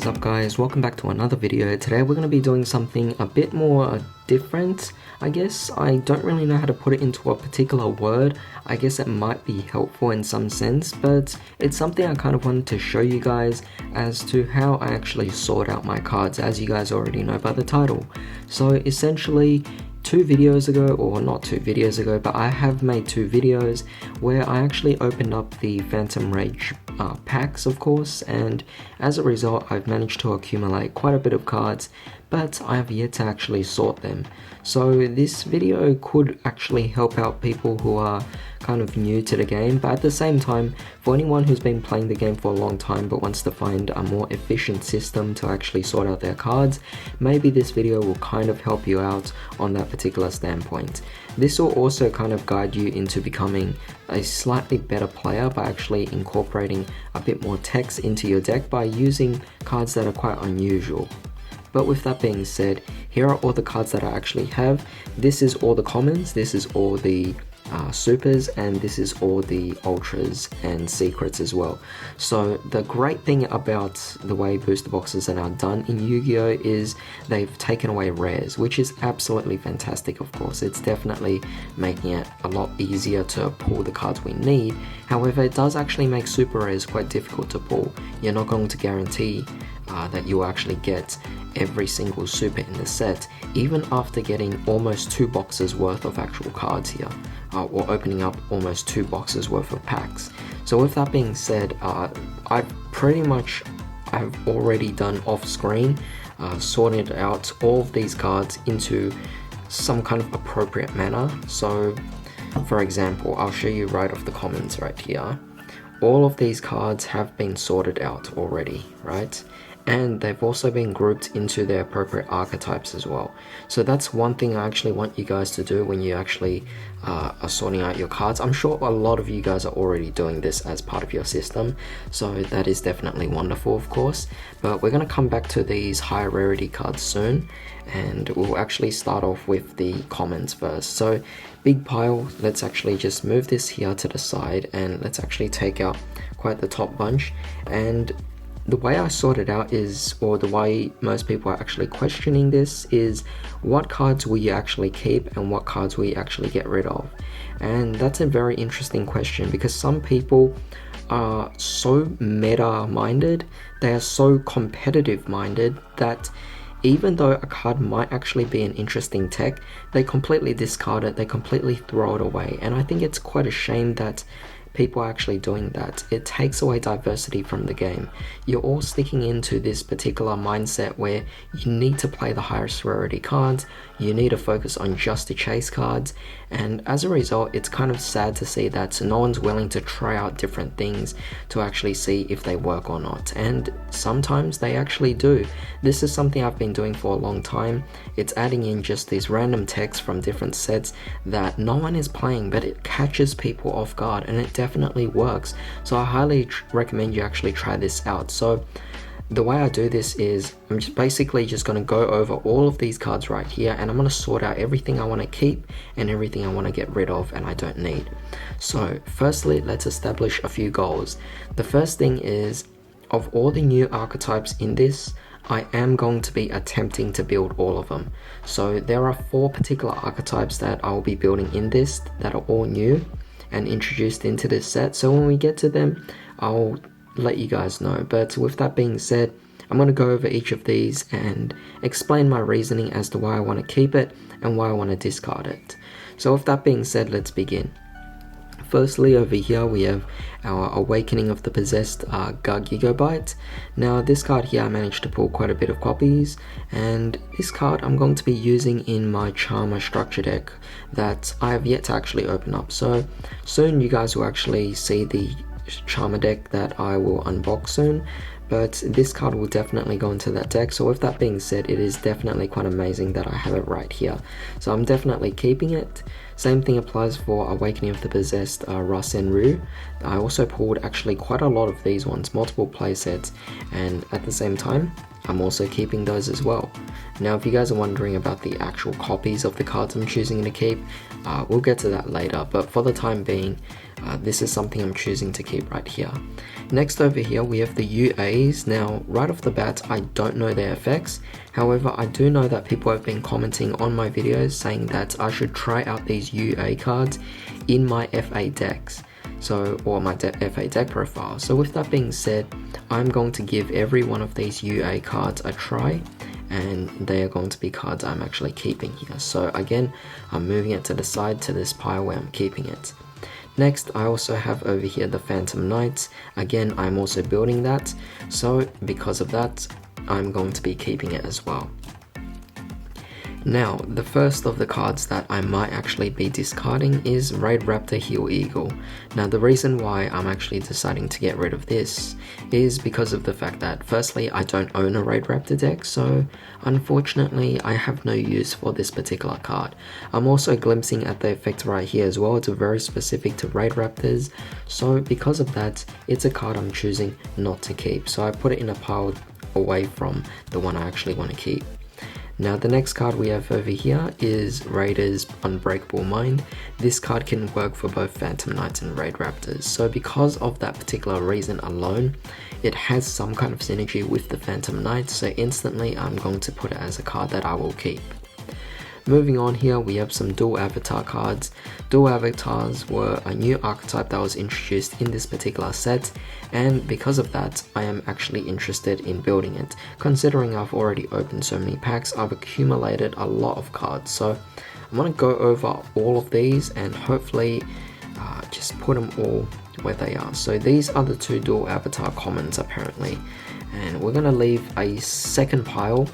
up guys, welcome back to another video. Today we're going to be doing something a bit more different, I guess. I don't really know how to put it into a particular word. I guess it might be helpful in some sense, but it's something I kind of wanted to show you guys as to how I actually sort out my cards, as you guys already know by the title. So essentially, 2 videos ago, or not 2 videos ago, but I have made 2 videos where I actually opened up the Phantom Rage packs, of course, and as a result I've managed to accumulate quite a bit of cards, but I have yet to actually sort them. So this video could actually help out people who are kind of new to the game, but at the same time, for anyone who's been playing the game for a long time but wants to find a more efficient system to actually sort out their cards, maybe this video will kind of help you out on that particular standpoint. This will also kind of guide you into becoming a slightly better player by actually incorporating a bit more text into your deck by using cards that are quite unusual. But with that being said, here are all the cards that I actually have. This is all the commons, this is all the supers, and this is all the ultras and secrets as well. So the great thing about the way booster boxes are now done in Yu-Gi-Oh is they've taken away rares, which is absolutely fantastic. Of course, it's definitely making it a lot easier to pull the cards we need. However, it does actually make super rares quite difficult to pull. You're not going to guarantee that you'll actually get every single super in the set, even after getting almost 2 boxes worth of actual cards here, or opening up almost 2 boxes worth of packs. So with that being said, I've already done off screen, sorted out all of these cards into some kind of appropriate manner. So for example, I'll show you right off the comments right here. All of these cards have been sorted out already, right? And they've also been grouped into their appropriate archetypes as well. So that's one thing I actually want you guys to do when you actually are sorting out your cards. I'm sure a lot of you guys are already doing this as part of your system, so that is definitely wonderful, of course. But we're going to come back to these higher rarity cards soon, and we'll actually start off with the commons first. So big pile, let's actually just move this here to the side, and let's actually take out quite the top bunch. And the way I sort it out is, or the way most people are actually questioning this is, what cards will you actually keep and what cards will you actually get rid of? And that's a very interesting question, because some people are so meta minded, they are so competitive minded, that even though a card might actually be an interesting tech, they completely discard it, they completely throw it away. And I think it's quite a shame that people are actually doing that. It takes away diversity from the game. You're all sticking into this particular mindset where you need to play the highest rarity cards, you need to focus on just the chase cards, and as a result, it's kind of sad to see that no one's willing to try out different things to actually see if they work or not. And sometimes they actually do. This is something I've been doing for a long time. It's adding in just these random texts from different sets that no one is playing, but it catches people off guard, and it definitely works. So I highly recommend you actually try this out. So the way I do this is, I'm just basically just going to go over all of these cards right here, and I'm going to sort out everything I want to keep and everything I want to get rid of and I don't need. So firstly, let's establish a few goals. The first thing is, of all the new archetypes in this, I am going to be attempting to build all of them. So there are 4 particular archetypes that I'll be building in this that are all new and introduced into this set. So when we get to them, I'll let you guys know. But with that being said, I'm going to go over each of these and explain my reasoning as to why I want to keep it and why I want to discard it. So with that being said, let's begin. Firstly, over here we have our Awakening of the Possessed yugioh. Now this card here, I managed to pull quite a bit of copies, and this card I'm going to be using in my Charmer structure deck that I have yet to actually open up. So soon you guys will actually see the Charmer deck that I will unbox soon, but this card will definitely go into that deck. So with that being said, it is definitely quite amazing that I have it right here. So I'm definitely keeping it. Same thing applies for Awakening of the Possessed Rasen Ryu. I also pulled actually quite a lot of these ones, multiple playsets, and at the same time, I'm also keeping those as well. Now if you guys are wondering about the actual copies of the cards I'm choosing to keep, We'll get to that later, but for the time being, this is something I'm choosing to keep right here. Next over here we have the UAs. Now right off the bat, I don't know their effects. However, I do know that people have been commenting on my videos saying that I should try out these UA cards in my FA decks. Or my FA deck profile. So with that being said, I'm going to give every one of these UA cards a try, and they are going to be cards I'm actually keeping here. So again, I'm moving it to the side to this pile where I'm keeping it. Next, I also have over here the Phantom Knights. Again, I'm also building that, so because of that, I'm going to be keeping it as well. Now, the first of the cards that I might actually be discarding is WilltheReaper Heel Eagle. Now, the reason why I'm actually deciding to get rid of this is because of the fact that, firstly, I don't own a WilltheReaper deck, so unfortunately, I have no use for this particular card. I'm also glimpsing at the effect right here as well. It's very specific to WilltheReapers, so because of that, it's a card I'm choosing not to keep. So I put it in a pile away from the one I actually want to keep. Now the next card we have over here is Raider's Unbreakable Mind. This card can work for both Phantom Knights and WilltheReapers. So because of that particular reason alone, it has some kind of synergy with the Phantom Knights, so instantly I'm going to put it as a card that I will keep. Moving on here, we have some dual avatar cards. Dual avatars were a new archetype that was introduced in this particular set, and because of that, I am actually interested in building it. Considering I've already opened so many packs, I've accumulated a lot of cards, so I'm going to go over all of these and hopefully just put them all where they are. So these are the two dual avatar commons apparently, and we're going to leave a second pile.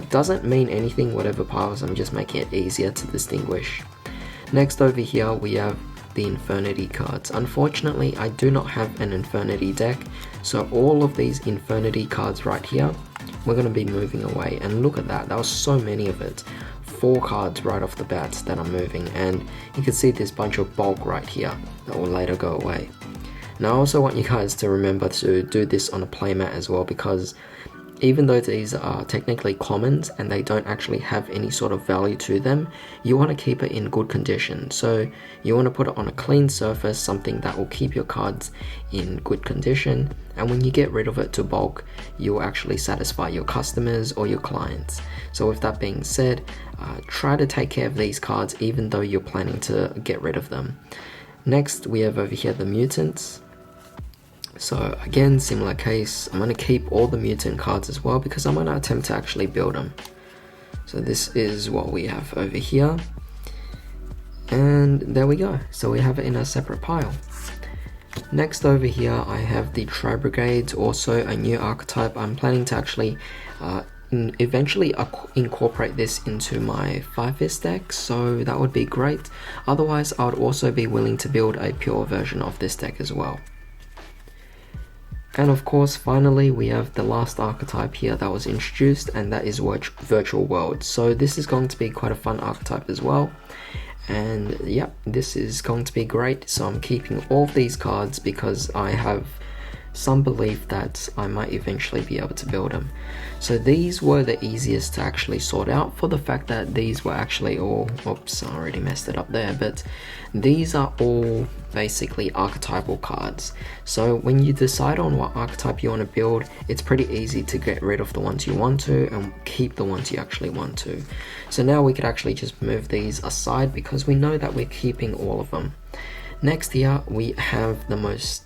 Doesn't mean anything whatever piles, I'm just making it easier to distinguish. Next over here we have the Infernity cards. Unfortunately, I do not have an Infernity deck, so all of these Infernity cards right here, we're going to be moving away. And look at that, there was so many of it. 4 cards right off the bat that I'm moving, and you can see this bunch of bulk right here that will later go away. Now I also want you guys to remember to do this on a playmat as well, because even though these are technically commons and they don't actually have any sort of value to them, you want to keep it in good condition. So you want to put it on a clean surface, something that will keep your cards in good condition, and when you get rid of it to bulk, you will actually satisfy your customers or your clients. So with that being said, try to take care of these cards even though you're planning to get rid of them. Next we have over here the mutants. So again, similar case, I'm going to keep all the mutant cards as well because I'm going to attempt to actually build them. So this is what we have over here, and there we go. So we have it in a separate pile. Next over here I have the Tri-Brigades, also a new archetype. I'm planning to actually eventually incorporate this into my 5-fist deck, so that would be great. Otherwise I would also be willing to build a pure version of this deck as well. And of course, finally, we have the last archetype here that was introduced, and that is Virtual World. So this is going to be quite a fun archetype as well. And yeah, this is going to be great. So I'm keeping all of these cards because I have some belief that I might eventually be able to build them. So these were the easiest to actually sort out, for the fact that these were actually all, oops, I already messed it up there, but these are all basically archetypal cards. So when you decide on what archetype you want to build, it's pretty easy to get rid of the ones you want to and keep the ones you actually want to. So now we could actually just move these aside because we know that we're keeping all of them. Next here we have the most,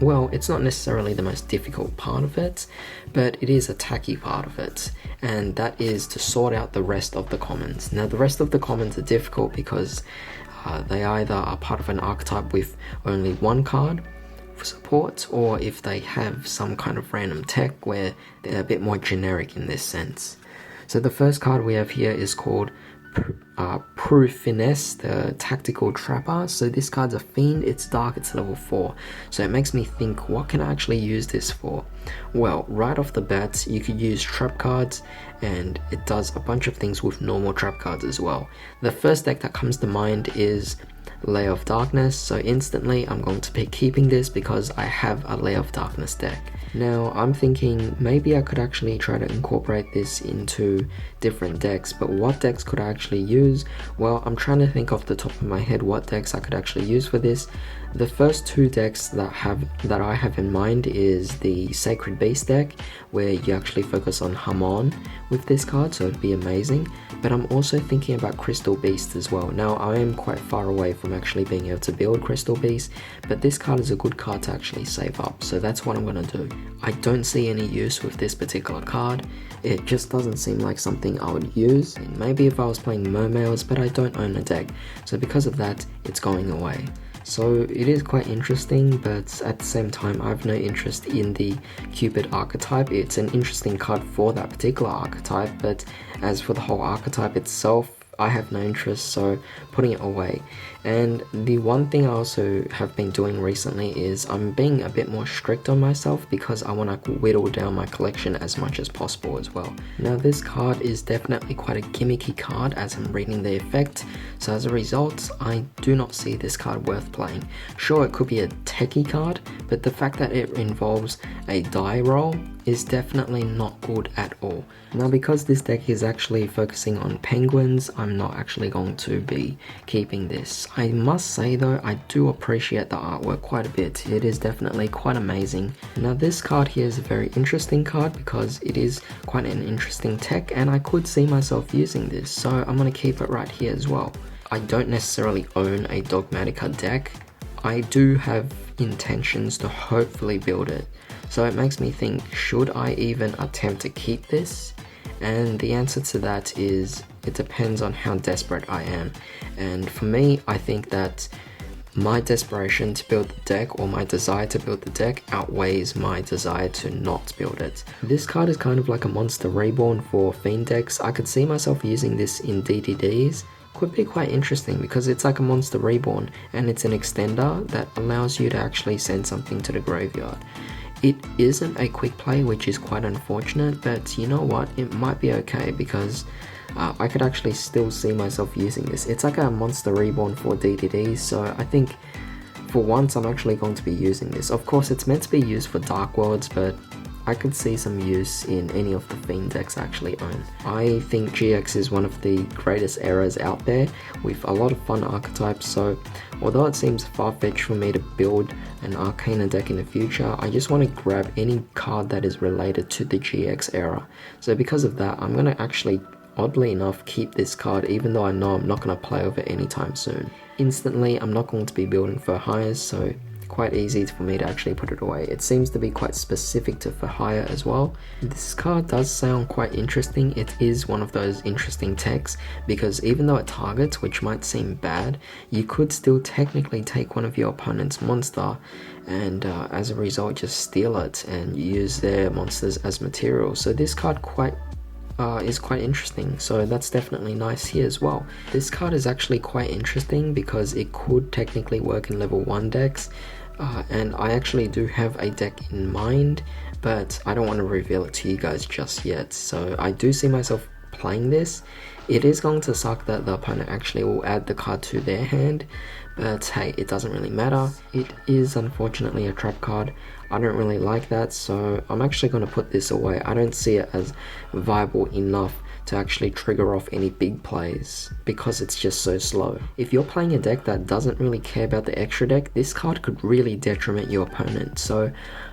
well, it's not necessarily the most difficult part of it, but it is a tacky part of it, and that is to sort out the rest of the commons. Now the rest of the commons are difficult because they either are part of an archetype with only one card for support, or if they have some kind of random tech where they're a bit more generic in this sense. So the first card we have here is called Proof Finesse, the Tactical Trapper. So this card's a fiend, it's dark, it's level 4. So it makes me think, what can I actually use this for? Well, right off the bat, you could use trap cards, and it does a bunch of things with normal trap cards as well. The first deck that comes to mind is Layer of Darkness, so instantly I'm going to be keeping this because I have a Layer of Darkness deck. Now I'm thinking maybe I could actually try to incorporate this into different decks, but what decks could I actually use? use? Well, I'm trying to think off the top of my head what decks I could actually use for this. The first two decks that I have in mind is the Sacred Beast deck, where you actually focus on Hamon with this card, so it'd be amazing. But I'm also thinking about Crystal Beast as well. Now, I am quite far away from actually being able to build Crystal Beast, but this card is a good card to actually save up, so that's what I'm going to do. I don't see any use with this particular card. It just doesn't seem like something I would use. Maybe if I was playing Mermails, but I don't own a deck, so because of that, it's going away. So it is quite interesting, but at the same time, I have no interest in the Cupid archetype. It's an interesting card for that particular archetype, but as for the whole archetype itself, I have no interest, so putting it away. And the one thing I also have been doing recently is I'm being a bit more strict on myself because I want to whittle down my collection as much as possible as well. Now, this card is definitely quite a gimmicky card as I'm reading the effect, so as a result, I do not see this card worth playing. Sure, it could be a techie card, but the fact that it involves a die roll is definitely not good at all. Now, because this deck is actually focusing on penguins, I'm not actually going to be keeping this. I must say though, I do appreciate the artwork quite a bit. It is definitely quite amazing. Now, this card here is a very interesting card because it is quite an interesting tech, and I could see myself using this, so I'm going to keep it right here as well. I don't necessarily own a Dogmatica deck. I do have intentions to hopefully build it. So it makes me think, should I even attempt to keep this? And the answer to that is, it depends on how desperate I am. And for me, I think that my desperation to build the deck, or my desire to build the deck, outweighs my desire to not build it. This card is kind of like a Monster Reborn for Fiend decks. I could see myself using this in DDDs. Could be quite interesting because it's like a Monster Reborn, and it's an extender that allows you to actually send something to the graveyard. It isn't a quick play, which is quite unfortunate, but you know what, it might be okay because I could actually still see myself using this. It's like a Monster Reborn for DDD, so I think for once I'm actually going to be using this. Of course, it's meant to be used for Dark Worlds, but I could see some use in any of the Fiend decks I actually own. I think GX is one of the greatest eras out there with a lot of fun archetypes, so although it seems far-fetched for me to build an Arcana deck in the future, I just want to grab any card that is related to the GX era. So because of that, I'm going to actually, oddly enough, keep this card even though I know I'm not going to play with it anytime soon. Instantly, I'm not going to be building for hires, so quite easy for me to actually put it away. It seems to be quite specific to for hire as well. This card does sound quite interesting. It is one of those interesting techs because even though it targets, which might seem bad, you could still technically take one of your opponent's monster and as a result just steal it and use their monsters as material. So this card is quite interesting, so that's definitely nice here as well. This card is actually quite interesting because it could technically work in level 1 decks, and I actually do have a deck in mind, but I don't want to reveal it to you guys just yet. So I do see myself playing this. It is going to suck that the opponent actually will add the card to their hand, but hey, it doesn't really matter. It is unfortunately a trap card. I don't really like that, so I'm actually going to put this away. I don't see it as viable enough to actually trigger off any big plays because it's just so slow. If you're playing a deck that doesn't really care about the extra deck, this card could really detriment your opponent. So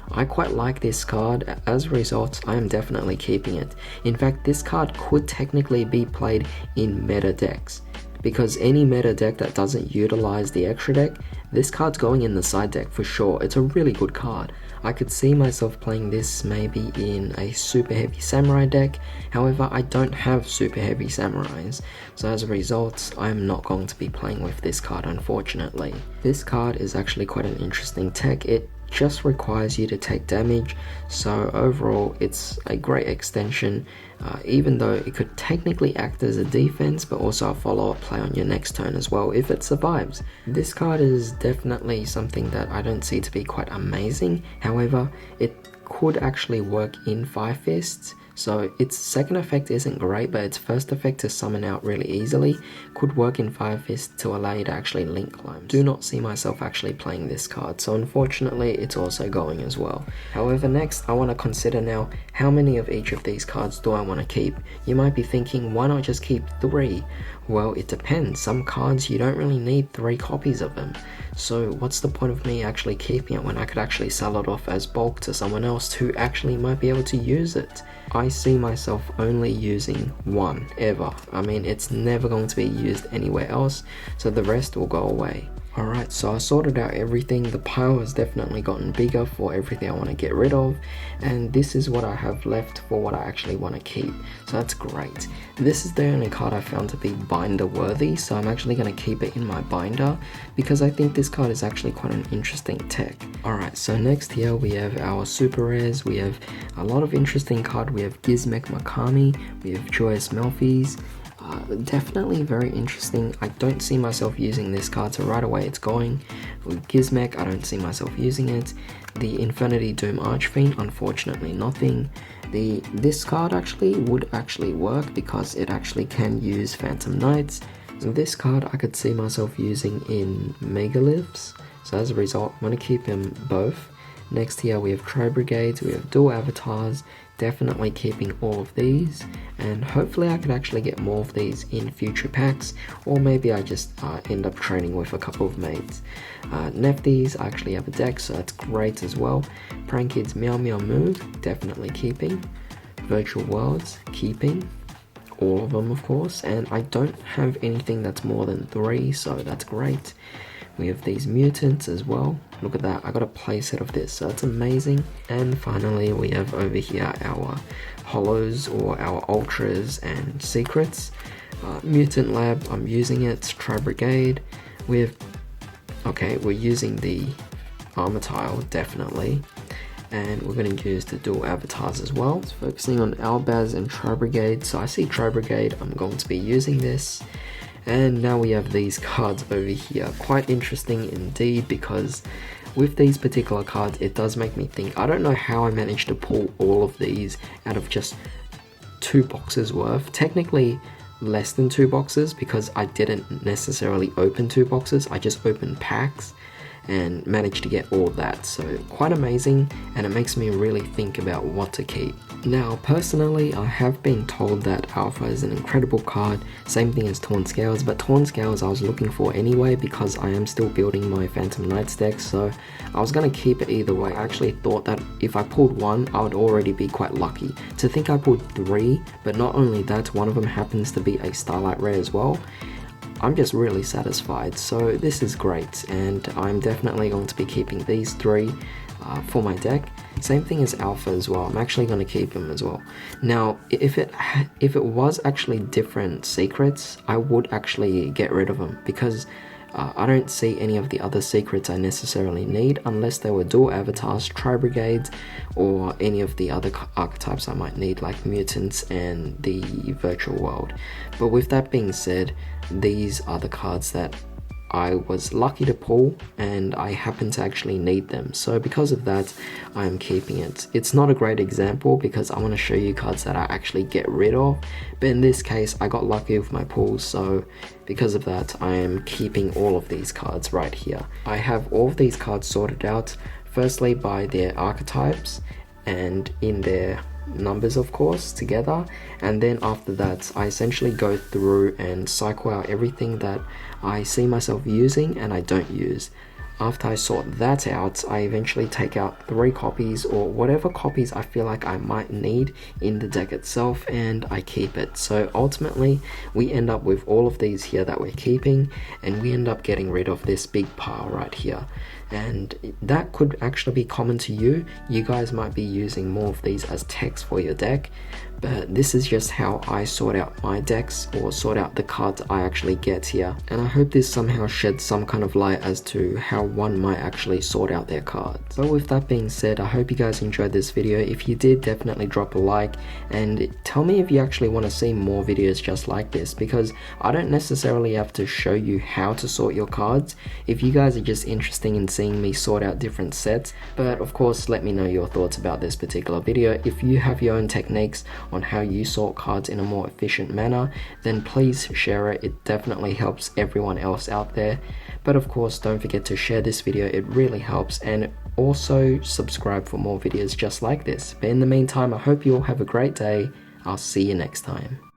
I quite like this card. As a result, I am definitely keeping it. In fact, this card could technically be played in meta decks, because any meta deck that doesn't utilize the extra deck, this card's going in the side deck for sure. It's a really good card. I could see myself playing this maybe in a super heavy samurai deck. However, I don't have super heavy samurais, so as a result, I'm not going to be playing with this card, unfortunately. This card is actually quite an interesting tech. It just requires you to take damage, so overall it's a great extension, even though it could technically act as a defense but also a follow-up play on your next turn as well if it survives. This card is definitely something that I don't see to be quite amazing. However, it could actually work in Fire Fists, So its second effect isn't great, but its first effect to summon out really easily could work in Fire Fist to allow you to actually link climb. Do not see myself actually playing this card, so unfortunately it's also going as well. However, next I want to consider now how many of each of these cards do I want to keep. You might be thinking, why not just keep 3? Well, it depends. Some cards you don't really need 3 copies of them. So what's the point of me actually keeping it when I could actually sell it off as bulk to someone else who actually might be able to use it? I see myself only using 1 ever. I mean, it's never going to be used anywhere else, so the rest will go away. Alright, so I sorted out everything. The pile has definitely gotten bigger for everything I want to get rid of, and this is what I have left for what I actually want to keep, so that's great. This is the only card I found to be binder worthy, so I'm actually going to keep it in my binder because I think this card is actually quite an interesting tech. Alright, so next here we have our super rares. We have a lot of interesting cards. We have Gizmek Makami, we have Joyous Melfi's. Definitely very interesting. I don't see myself using this card, so right away it's going. With Gizmek, I don't see myself using it. The Infinity Doom Archfiend, unfortunately nothing. This card actually would actually work because it actually can use Phantom Knights. This card I could see myself using in Megaliths, so as a result I'm going to keep them both. Next here we have Tri-Brigades, we have Dual Avatars, definitely keeping all of these, and hopefully I could actually get more of these in future packs, or maybe I just end up training with a couple of mates. Nefties, I actually have a deck, so that's great as well. Prank Kids Meow Meow Moo, definitely keeping. Virtual Worlds, keeping. All of them of course, and I don't have anything that's more than 3, so that's great. We have these mutants as well. Look at that, I got a playset of this, so that's amazing. And finally we have over here our hollows or our ultras and secrets. Mutant Lab, I'm using it. Tri-Brigade, we're using the armor tile definitely, and we're going to use the dual avatars as well. It's focusing on Albaz and Tri-Brigade, so I see Tri-Brigade, I'm going to be using this. And now we have these cards over here. Quite interesting indeed, because with these particular cards it does make me think. I don't know how I managed to pull all of these out of just 2 boxes worth. Technically less than 2 boxes because I didn't necessarily open 2 boxes, I just opened packs and managed to get all of that. So quite amazing, and it makes me really think about what to keep. Now personally I have been told that Alpha is an incredible card, same thing as Torn Scales, but Torn Scales I was looking for anyway because I am still building my Phantom Knights deck, so I was going to keep it either way. I actually thought that if I pulled 1 I would already be quite lucky. To think I pulled 3, but not only that, one of them happens to be a Starlight Rare as well, I'm just really satisfied. So this is great, and I'm definitely going to be keeping these 3 for my deck. Same thing as Alpha as well, I'm actually going to keep them as well. Now if it was actually different secrets, I would actually get rid of them because I don't see any of the other secrets I necessarily need unless they were dual avatars, Tri-Brigades, or any of the other archetypes I might need like mutants and the virtual world. But with that being said, these are the cards that I was lucky to pull and I happen to actually need them, so because of that I am keeping it. It's not a great example because I want to show you cards that I actually get rid of, but in this case I got lucky with my pulls, so because of that I am keeping all of these cards right here. I have all of these cards sorted out, firstly by their archetypes and in their numbers of course together, and then after that I essentially go through and cycle out everything that I see myself using and I don't use. After I sort that out, I eventually take out 3 copies or whatever copies I feel like I might need in the deck itself, and I keep it. So ultimately we end up with all of these here that we're keeping, and we end up getting rid of this big pile right here. And that could actually be common to you. You guys might be using more of these as text for your deck, But this is just how I sort out my decks, or sort out the cards I actually get here. And I hope this somehow sheds some kind of light as to how one might actually sort out their cards. So with that being said, I hope you guys enjoyed this video. If you did, definitely drop a like and tell me if you actually want to see more videos just like this, because I don't necessarily have to show you how to sort your cards. If you guys are just interested in seeing me sort out different sets, but of course let me know your thoughts about this particular video. If you have your own techniques on how you sort cards in a more efficient manner, then please share it. It definitely helps everyone else out there. But of course, don't forget to share this video, it really helps, and also subscribe for more videos just like this. But in the meantime, I hope you all have a great day. I'll see you next time.